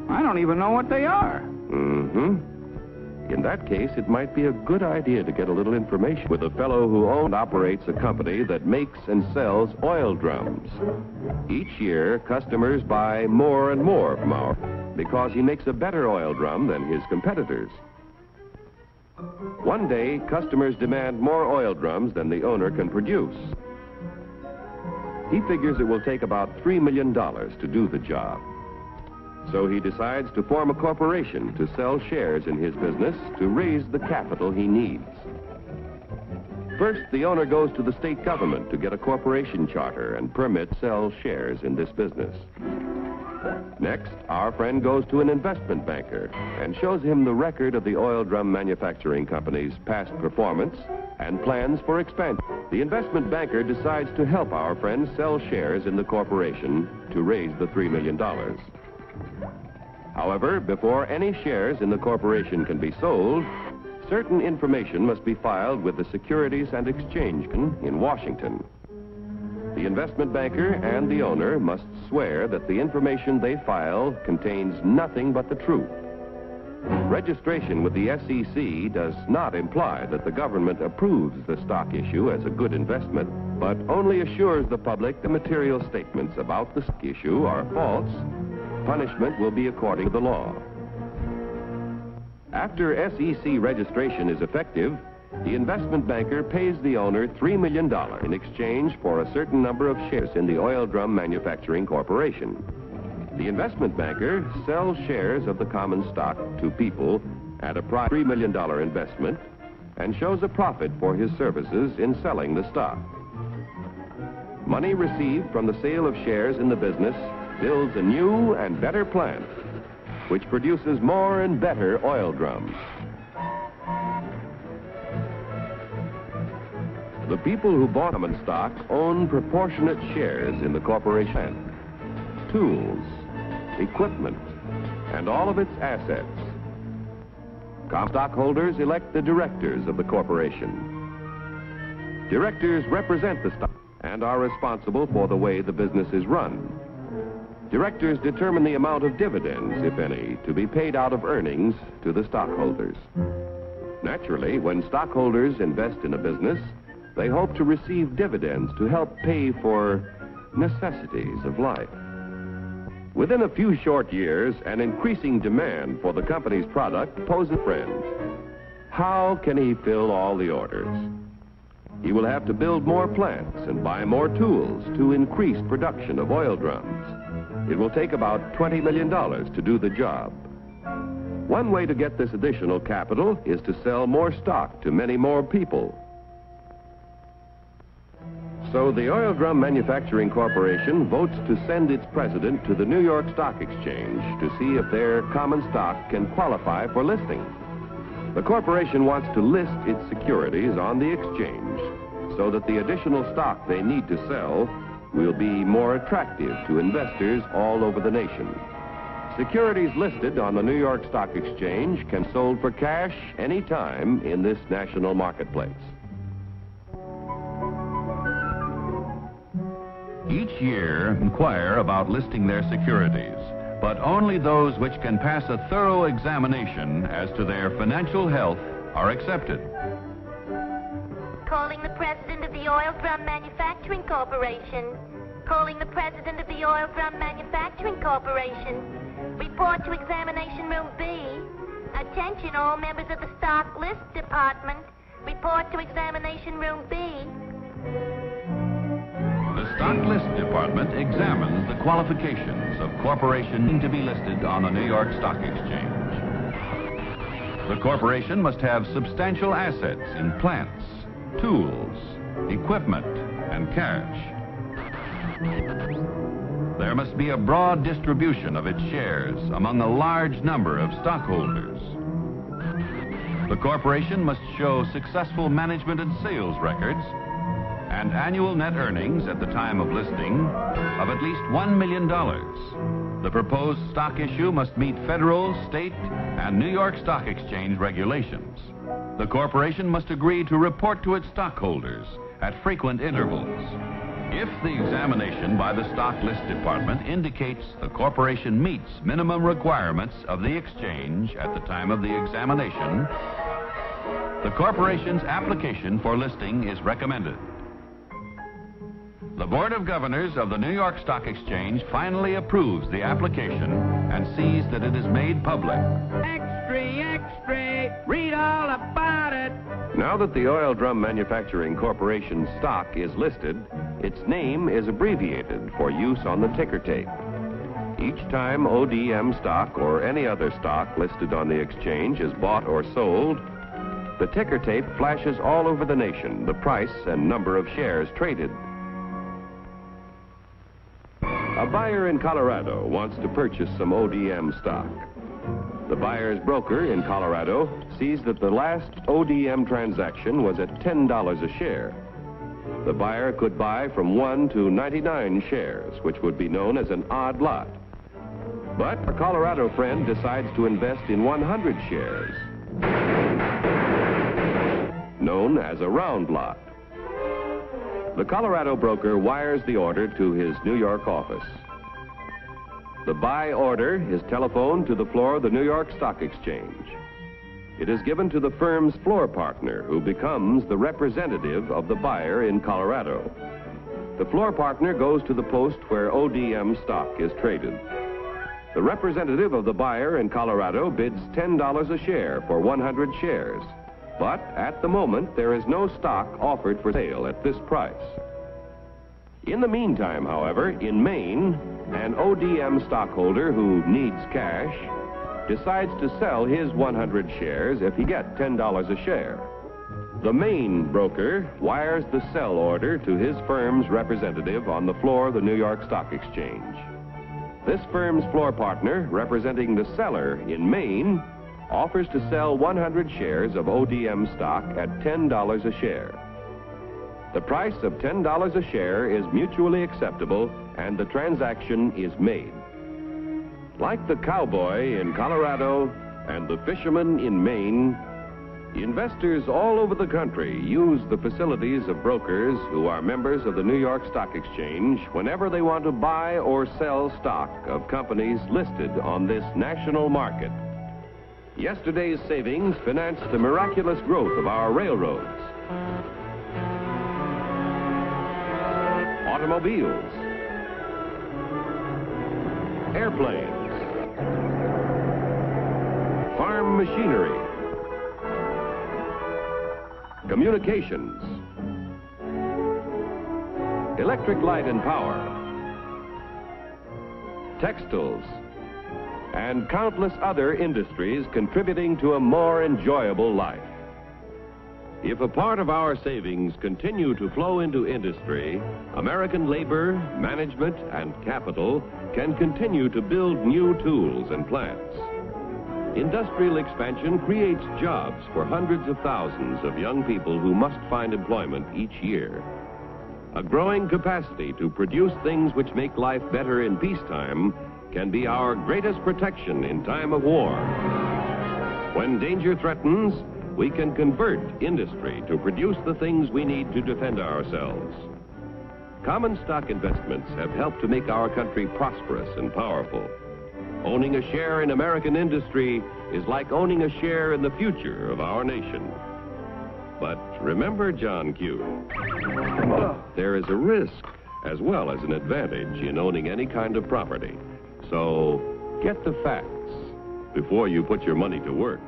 I don't even know what they are. In that case, it might be a good idea to get a little information with a fellow who owns and operates a company that makes and sells oil drums. Each year, customers buy more and more from our because he makes a better oil drum than his competitors. One day, customers demand more oil drums than the owner can produce. He figures it will take about $3 million to do the job. So he decides to form a corporation to sell shares in his business to raise the capital he needs. First, the owner goes to the state government to get a corporation charter and permit to sell shares in this business. Next, our friend goes to an investment banker and shows him the record of the oil drum manufacturing company's past performance and plans for expansion. The investment banker decides to help our friend sell shares in the corporation to raise the $3 million. However, before any shares in the corporation can be sold, certain information must be filed with the Securities and Exchange Commission in Washington. The investment banker and the owner must swear that the information they file contains nothing but the truth. Registration with the SEC does not imply that the government approves the stock issue as a good investment, but only assures the public the material statements about the stock issue are false. Punishment will be according to the law. After SEC registration is effective, the investment banker pays the owner $3 million in exchange for a certain number of shares in the Oil Drum Manufacturing Corporation. The investment banker sells shares of the common stock to people at a price of $3 million investment and shows a profit for his services in selling the stock. Money received from the sale of shares in the business builds a new and better plant, which produces more and better oil drums. The people who bought common stock own proportionate shares in the corporation, tools, equipment, and all of its assets. Common stockholders elect the directors of the corporation. Directors represent the stock and are responsible for the way the business is run. Directors determine the amount of dividends, if any, to be paid out of earnings to the stockholders. Naturally, when stockholders invest in a business, they hope to receive dividends to help pay for necessities of life. Within a few short years, an increasing demand for the company's product poses a friend. How can he fill all the orders? He will have to build more plants and buy more tools to increase production of oil drums. It will take about $20 million to do the job. One way to get this additional capital is to sell more stock to many more people. So the Oil Drum Manufacturing Corporation votes to send its president to the New York Stock Exchange to see if their common stock can qualify for listing. The corporation wants to list its securities on the exchange so that the additional stock they need to sell will be more attractive to investors all over the nation. Securities listed on the New York Stock Exchange can be sold for cash any time in this national marketplace. Each year, inquire about listing their securities, but only those which can pass a thorough examination as to their financial health are accepted. Calling the president of the Oil Drum Manufacturing Corporation. Calling the president of the Oil Drum Manufacturing Corporation. Report to Examination Room B. Attention all members of the Stock List Department. Report to Examination Room B. The Stock List Department examines the qualifications of corporations to be listed on the New York Stock Exchange. The corporation must have substantial assets in plants, tools, equipment, and cash. There must be a broad distribution of its shares among a large number of stockholders. The corporation must show successful management and sales records and annual net earnings at the time of listing of at least $1 million. The proposed stock issue must meet federal, state, and New York Stock Exchange regulations. The corporation must agree to report to its stockholders at frequent intervals. If the examination by the Stock List Department indicates the corporation meets minimum requirements of the exchange at the time of the examination, the corporation's application for listing is recommended. The Board of Governors of the New York Stock Exchange finally approves the application and sees that it is made public. Extra, extra, read all about it. Now that the Oil Drum Manufacturing Corporation stock is listed, its name is abbreviated for use on the ticker tape. Each time ODM stock or any other stock listed on the exchange is bought or sold, the ticker tape flashes all over the nation the price and number of shares traded. A buyer in Colorado wants to purchase some ODM stock. The buyer's broker in Colorado sees that the last ODM transaction was at $10 a share. The buyer could buy from 1 to 99 shares, which would be known as an odd lot. But a Colorado friend decides to invest in 100 shares, known as a round lot. The Colorado broker wires the order to his New York office. The buy order is telephoned to the floor of the New York Stock Exchange. It is given to the firm's floor partner, who becomes the representative of the buyer in Colorado. The floor partner goes to the post where ODM stock is traded. The representative of the buyer in Colorado bids $10 a share for 100 shares. But at the moment, there is no stock offered for sale at this price. In the meantime, however, in Maine, an ODM stockholder who needs cash decides to sell his 100 shares if he gets $10 a share. The Maine broker wires the sell order to his firm's representative on the floor of the New York Stock Exchange. This firm's floor partner, representing the seller in Maine, offers to sell 100 shares of ODM stock at $10 a share. The price of $10 a share is mutually acceptable, and the transaction is made. Like the cowboy in Colorado and the fisherman in Maine, investors all over the country use the facilities of brokers who are members of the New York Stock Exchange whenever they want to buy or sell stock of companies listed on this national market. Yesterday's savings financed the miraculous growth of our railroads, automobiles, airplanes, farm machinery, communications, electric light and power, textiles, and countless other industries contributing to a more enjoyable life. If a part of our savings continue to flow into industry, American labor, management, and capital can continue to build new tools and plants. Industrial expansion creates jobs for hundreds of thousands of young people who must find employment each year. A growing capacity to produce things which make life better in peacetime can be our greatest protection in time of war. When danger threatens, we can convert industry to produce the things we need to defend ourselves. Common stock investments have helped to make our country prosperous and powerful. Owning a share in American industry is like owning a share in the future of our nation. But remember, John Q, there is a risk as well as an advantage in owning any kind of property. So get the facts before you put your money to work.